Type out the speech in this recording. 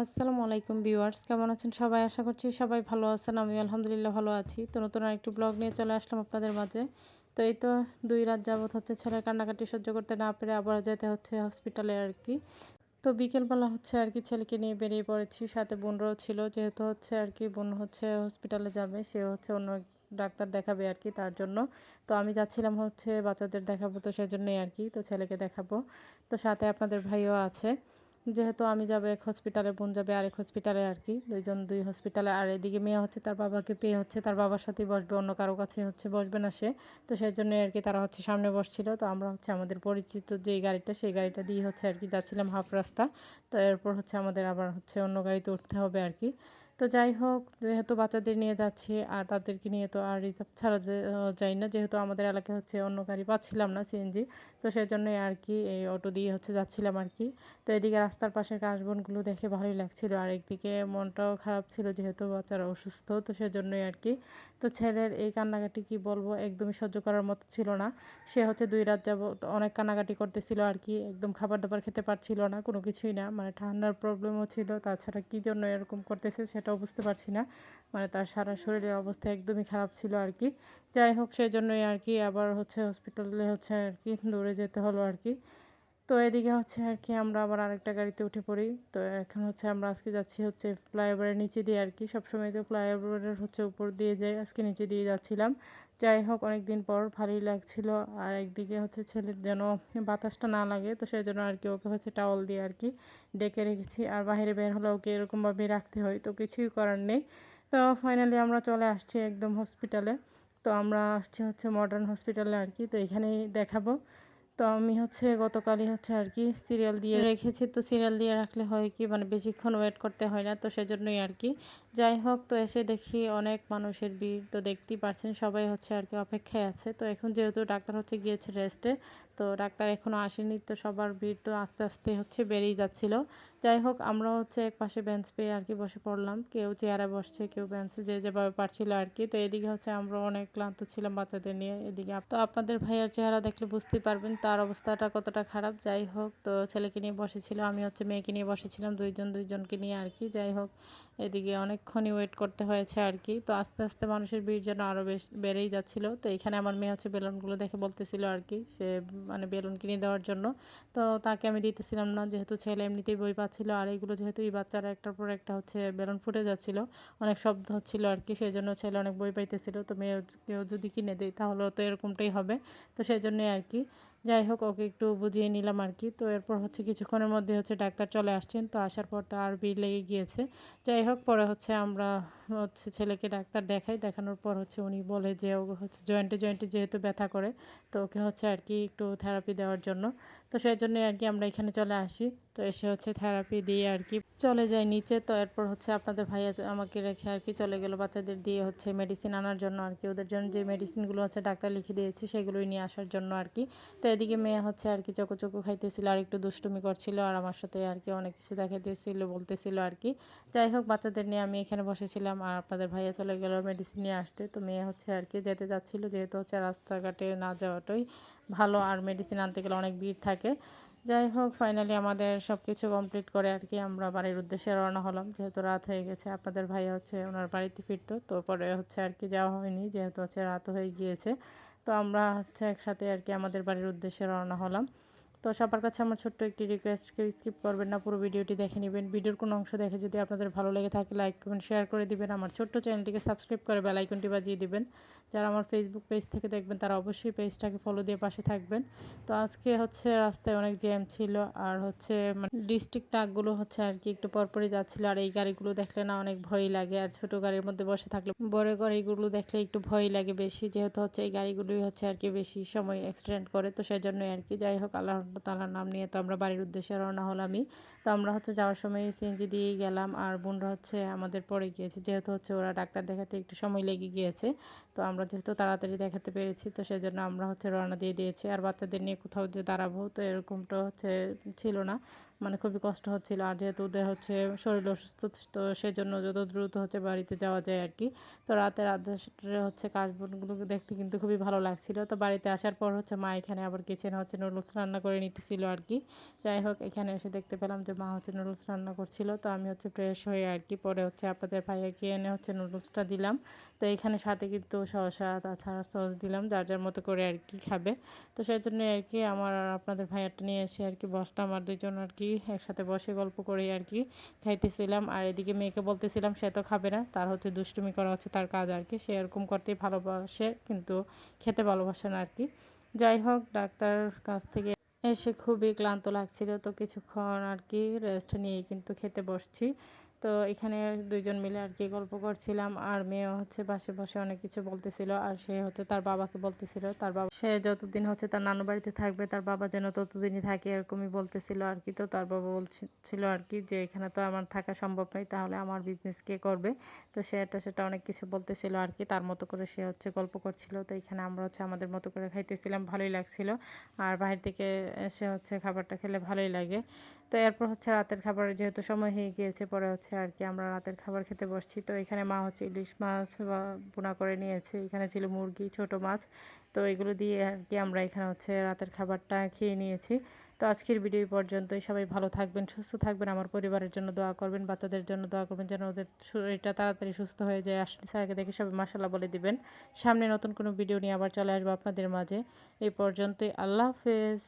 আসসালামু আলাইকুম ভিউয়ার্স, কেমন আছেন সবাই? আশা করছি সবাই ভালো আছেন। আমি আলহামদুলিল্লাহ ভালো আছি। তো নতুন আরেকটি ব্লগ নিয়ে চলে আসলাম আপনাদের মাঝে। তো এই তো ২ রাত যাবৎ হচ্ছে ছেলের কান্নাকাটি সহ্য করতে না পেরে আবার যেতে হচ্ছে হসপিটালে আরকি। তো বিকেলবেলা হচ্ছে আরকি ছেলেকে নিয়ে বেরিয়ে পড়েছি। সাথে বোনরাও ছিল। যেহেতু হচ্ছে আরকি বোন হচ্ছে হসপিটালে যাবে। সে হচ্ছে অন্য ডাক্তার দেখাবে আরকি তার জন্য। তো আমি যাচ্ছিলাম হচ্ছে বাচ্চাদের দেখাবো, তো সেজন্যই আরকি। তো ছেলেকে দেখাবো। তো সাথে আপনাদের ভাইও আছে। যেহেতু আমি যাবো এক হসপিটালে, বোন যাবে আরেক হসপিটালে আরকি। ২ জন ২ হসপিটালে। আর এদিকে মেয়ে হচ্ছে তার বাবাকে পেয়ে হচ্ছে তার বাবার সাথেই বসবে। অন্য কারো কাছে হচ্ছে বসবে না সে। তো সেজন্যই আরকি তারা হচ্ছে সামনে বসছিল। তো আমরা হচ্ছে আমাদের পরিচিত যেই গাড়িটা, সেই গাড়িটা দিয়ে হচ্ছে আরকি যাচ্ছিলাম হাফ রাস্তা। তো এরপর হচ্ছে আমাদের আবার হচ্ছে অন্য গাড়িতে উঠতে হবে আরকি। তো যাই হোক, যেহেতু বাচ্চাদের নিয়ে যাচ্ছি আর তাদেরকে নিয়ে তো আর রিজার্ভ ছাড়া যায় না। যেহেতু আমাদের এলাকায় হচ্ছে অন্য গাড়ি পাচ্ছিলাম না সিএনজি। তো সেজন্যই আরকি এই অটো দিয়ে হচ্ছে যাচ্ছিলাম আরকি। তো এদিকে রাস্তার পাশের কাশবনগুলো দেখে ভালোই লাগছিল। আর একদিকে মনটাও খারাপ ছিল যেহেতু বাচ্চারা অসুস্থ। তো সেজন্যই আরকি। তো ছেলের এই কান্নাকাটি কি বলবো, একদমই সহ্য করার মতো ছিল না। সে হচ্ছে ২ রাত যাবৎ অনেক কান্নাকাটি করতেছিল আরকি। একদম খাবার-দাবার খেতে পারছিল না, কোনো কিছুই না। মানে ঠান্ডার প্রবলেমও ছিল। তাছাড়া কী জন্য এরকম করতেছে সেটাও বুঝতে পারছি না। মানে তার সারা শরীরের অবস্থা একদমই খারাপ ছিল আরকি। যাই হোক, সেজন্যই আরকি আবার হচ্ছে হসপিটালে হচ্ছে আরকি দৌড়ে যেতে হলো আরকি। তো এদিকে হচ্ছে আরকি আমরা আবার আরেকটা গাড়িতে উঠে পড়ি। তো এখন হচ্ছে আমরা আজকে যাচ্ছি হচ্ছে ফ্লাইওভারের নিচে দিয়ে আরকি। সবসময় তো ফ্লাইওভারের হচ্ছে উপর দিয়ে যাই, আজকে নিচে দিয়ে যাচ্ছিলাম। যাই হোক, অনেকদিন পর ভালোই লাগছিল। আর একদিকে হচ্ছে ছেলের যেন বাতাসটা না লাগে, তো সেজন্য আরকি ওকে হচ্ছে টাওয়াল দিয়ে আরকি ডেকে রেখেছি। আর বাহিরে বের হলে ওকে এরকমভাবেই রাখতে হয়, তো কিছুই করার নেই। তো ফাইনালি আমরা চলে আসছি একদম হসপিটালে। তো আমরা আসছি হচ্ছে মডার্ন হসপিটালে আরকি। তো এখানেই দেখাবো। তো আমি হচ্ছে গতকালই হচ্ছে আরকি সিরিয়াল দিয়ে রেখেছি। তো সিরিয়াল দিয়ে রাখলে হয় কি, মানে বেশিক্ষণ ওয়েট করতে হয় না। তো সেজন্যই আরকি। যাই হোক, তো এসে দেখি অনেক মানুষের ভিড়। তো দেখতেই পারছেন সবাই হচ্ছে আরকি অপেক্ষায় আছে। তো এখন যেহেতু ডাক্তার হচ্ছে গিয়েছে রেস্টে, তো ডাক্তার এখনও আসেনি। তো সবার ভিড় তো আস্তে, আস্তে হচ্ছে বেড়েই যাচ্ছিল। যাই হোক, আমরা হচ্ছে একপাশে বেঞ্চ পেয়ে আরকি বসে পড়লাম। কেউ চেয়ারে বসছে, কেউ বেঞ্চে, যে যেভাবে পারছিল আরকি। তো এদিকে হচ্ছে আমরা অনেক ক্লান্ত ছিলাম বাচ্চাদের নিয়ে। এদিকে তো আপনাদের ভাইয়ার চেহারা দেখলে বুঝতেই পারবেন তার অবস্থাটা কতটা খারাপ। যাই হোক, তো ছেলেকে নিয়ে বসেছিল, আমি হচ্ছে মেয়েকে নিয়ে বসেছিলাম। ২ জন ২ জনকে নিয়ে আরকি। যাই হোক, এদিকে অনেকক্ষণই ওয়েট করতে হয়েছে আরকি। তো আস্তে, আস্তে মানুষের ভিড় যেন আরও বেড়েই যাচ্ছিল। তো এখানে আমার মেয়ে হচ্ছে বেলুনগুলো দেখে বলতেছিল আরকি, সে মানে বেলুন কিনে দেওয়ার জন্য। তো তাকে আমি দিতেছিলাম না, যেহেতু ছেলে এমনিতেই ভয় পাচ্ছিল। আর এইগুলো যেহেতু এই বাচ্চারা একটার পর একটা হচ্ছে বেলুন ফুটে যাচ্ছিল, অনেক শব্দ হচ্ছিল আরকি, সেজন্য ছেলে অনেক ভয় পাইতেছিল। তো মেয়েকেও যদি কিনে দেই তাহলেও তো এরকমটাই হবে। তো সেজন্যই আরকি। যাই হোক, ওকে একটু বুঝিয়ে নিলাম আরকি। তো এরপর হচ্ছে কিছুক্ষণের মধ্যে হচ্ছে ডাক্তার চলে আসছেন। তো আসার পর তো আর ভিড় লেগে গিয়েছে। যাই হোক, পরে হচ্ছে আমরা হচ্ছে ছেলেকে ডাক্তার দেখাই। দেখানোর পর হচ্ছে উনি বলে যে ও হচ্ছে জয়েন্টে, জয়েন্টে যেহেতু ব্যথা করে, তো ওকে হচ্ছে আরকি একটু থেরাপি দেওয়ার জন্য। তো সেজন্যই আরকি আমরা এখানে চলে আসি। তো এসে হচ্ছে থেরাপি দিয়ে আরকি চলে যাই নিচে। তো এরপর হচ্ছে আপনাদের ভাইয়া আমাকে রেখে আরকি চলে গেল বাচ্চাদের দিয়ে হচ্ছে মেডিসিন আনার জন্য আরকি। ওদের জন্য যে মেডিসিনগুলো হচ্ছে ডাক্তার লিখে দিয়েছে সেগুলোই নিয়ে আসার জন্য আরকি। তো এদিকে মেয়ে হচ্ছে আরকি চকো খাইতেছিল আর একটু দুষ্টুমি করছিল। আর আমার সাথে আরকি অনেক কিছু দেখাইতেছিল, বলতেছিল আরকি। যাই হোক, বাচ্চাদের নিয়ে আমি এখানে বসেছিলাম আর আপনাদের ভাইয়া চলে গেল মেডিসিন নিয়ে আসতে। তো মেয়ে হচ্ছে আরকি যেতে যাচ্ছিল, যেহেতু হচ্ছে রাস্তাঘাটে না যাওয়াটাই ভালো। আর মেডিসিন আনতে গেলে অনেক ভিড় থাকে। যাই হোক, ফাইনালি আমাদের সব কিছু কমপ্লিট করে আরকি আমরা বাড়ির উদ্দেশ্যে রওনা হলাম। যেহেতু রাত হয়ে গেছে, আপনাদের ভাইয়া হচ্ছে ওনার বাড়িতে ফিরতো। তো পরে হচ্ছে আরকি যাওয়া হয়নি, যেহেতু হচ্ছে রাতও হয়ে গিয়েছে। তো আমরা হচ্ছে একসাথে আরকি আমাদের বাড়ির উদ্দেশ্যে রওনা হলাম। তো সবার কাছে আমার ছোট্ট একটি রিকোয়েস্ট, কেউ স্কিপ করবেন না, পুরো ভিডিওটি দেখে নেবেন। ভিডিওর কোনো অংশ দেখে যদি আপনাদের ভালো লেগে থাকে, লাইক কমেন্ট শেয়ার করে দিবেন। আমার ছোট্ট চ্যানেলটিকে সাবস্ক্রাইব করে বেল আইকনটি বাজিয়ে দিবেন। যারা আমার ফেসবুক পেজ থেকে দেখবেন তারা অবশ্যই পেজটাকে ফলো দিয়ে পাশে থাকবেন। তো আজকে হচ্ছে রাস্তায় অনেক জ্যাম ছিল। আর হচ্ছে মানে ডিস্ট্রিক্ট ট্রাকগুলো হচ্ছে আরকি একটু পরপরই যাচ্ছিলো। আর এই গাড়িগুলো দেখলে না অনেক ভয়ই লাগে। আর ছোট গাড়ির মধ্যে বসে থাকলে, বড় গাড়িগুলো দেখলে একটু ভয়ই লাগে বেশি, যেহেতু হচ্ছে এই গাড়িগুলোই হচ্ছে আরকি বেশি সময় অ্যাক্সিডেন্ট করে। তো সেজন্যই আরকি। যাই হোক, আল্লাহ তাআলার নাম নিয়ে তো আমরা বাড়ির উদ্দেশ্যে রওনা হলামই। তো আমরা হচ্ছে যাওয়ার সময় সিএনজি দিয়েই গেলাম। আর বোনরা হচ্ছে আমাদের পরে গিয়েছে, যেহেতু হচ্ছে ওরা ডাক্তার দেখাতে একটু সময় লেগে গিয়েছে। তো আমরা যেহেতু তাড়াতাড়ি দেখাতে পেরেছি, তো সেজন্য আমরা হচ্ছে রওনা দিয়ে দিয়েছি। আর বাচ্চাদের নিয়ে কোথাও যে দাঁড়াবো, তো এরকমটা হচ্ছে ছিল না। মানে খুবই কষ্ট হচ্ছিল। আর যেহেতু ওদের হচ্ছে শরীর অসুস্থ, তো সেজন্য যত দ্রুত হচ্ছে বাড়িতে যাওয়া যায় আর কি। তো রাতের আধারে হচ্ছে কাশবনগুলোকে দেখতে কিন্তু খুবই ভালো লাগছিল। তো বাড়িতে আসার পর হচ্ছে মা এখানে আবার কিচেনে হচ্ছে নুডলস রান্না করে নিতেছিল আর কি। যাই হোক, এখানে এসে দেখতে পেলাম যে মা হচ্ছে নুডলস রান্না করছিল। তো আমি হচ্ছে ফ্রেশ হয়ে আর কি পরে হচ্ছে আপনাদের ভাইয়াকে এনে হচ্ছে নুডলসটা দিলাম। তো এখানে সাথে কিন্তু শসা তাছাড়া সস দিলাম, যার যার মতো করে আর কি খাবে। তো সেজন্য আর কি আমার আর আপনাদের ভাইয়াটা নিয়ে এসে আর কি বসলাম, আর দুইজন আর কি একসাথে বসে গল্প করে আর কি খাইতেছিলাম। আর এদিকে মেয়েকে বলতেছিলাম, সে তো খাবে না, তার হচ্ছে দুষ্টুমি করা হচ্ছে তার কাজ আর কি। সে এরকম করতেই ভালোবাসে, কিন্তু খেতে ভালোবাসে না আর কি। যাই হোক, ডাক্তার কাছ থেকে এসে খুবই ক্লান্ত লাগছিল, তো কিছুক্ষণ আর কি রেস্ট নিয়ে কিন্তু খেতে বসছি। তো এখানে দুইজন মিলে আর কি গল্প করছিলাম, আর মেয়েও হচ্ছে পাশে বসে অনেক কিছু বলতেছিল। আর সে হচ্ছে তার বাবাকে বলতেছিল, তার বাবা সে যতদিন হচ্ছে তার নানু বাড়িতে থাকবে তার বাবা যেন ততদিনই থাকে, এরকমই বলতেছিল আর কি। তো তার বাবা বলছিল আর কি যে এখানে তো আমার থাকা সম্ভব নয়, তাহলে আমার বিজনেস কে করবে। তো সেটা অনেক কিছু বলতেছিল আর কি, তার মতো করে সে হচ্ছে গল্প করছিল। তো এখানে আমরা হচ্ছে আমাদের মতো করে খাইতেছিলাম, ভালোই লাগছিল। আর বাহির থেকে এসে হচ্ছে খাবারটা খেলে ভালোই লাগে। তো এরপর হচ্ছে রাতের খাবারের যেহেতু সময় হয়ে গিয়েছে, পরে হচ্ছে আর কি আমরা রাতের খাবার খেতে বসছি। তো এখানে মা হচ্ছে ইলিশ মাছ ভুনা করে নিয়েছে, এখানে ছিল মুরগি, ছোট মাছ। তো এগুলো দিয়ে আর কি আমরা এখানে হচ্ছে রাতের খাবারটা খেয়ে নিয়েছি। তো আজকের ভিডিও পর্যন্তই। সবাই ভালো থাকবেন, সুস্থ থাকবেন, আমার পরিবারের জন্য দোয়া করবেন, বাচ্চাদের জন্য দোয়া করবেন যেন ওদের শরীরটা তাড়াতাড়ি সুস্থ হয়ে যায়। আসলে স্যারকে দেখে সবাই মাশাআল্লাহ বলে দিবেন। সামনে নতুন কোনো ভিডিও নিয়ে আবার চলে আসবো আপনাদের মাঝে। এই পর্যন্তই, আল্লাহ হাফেজ।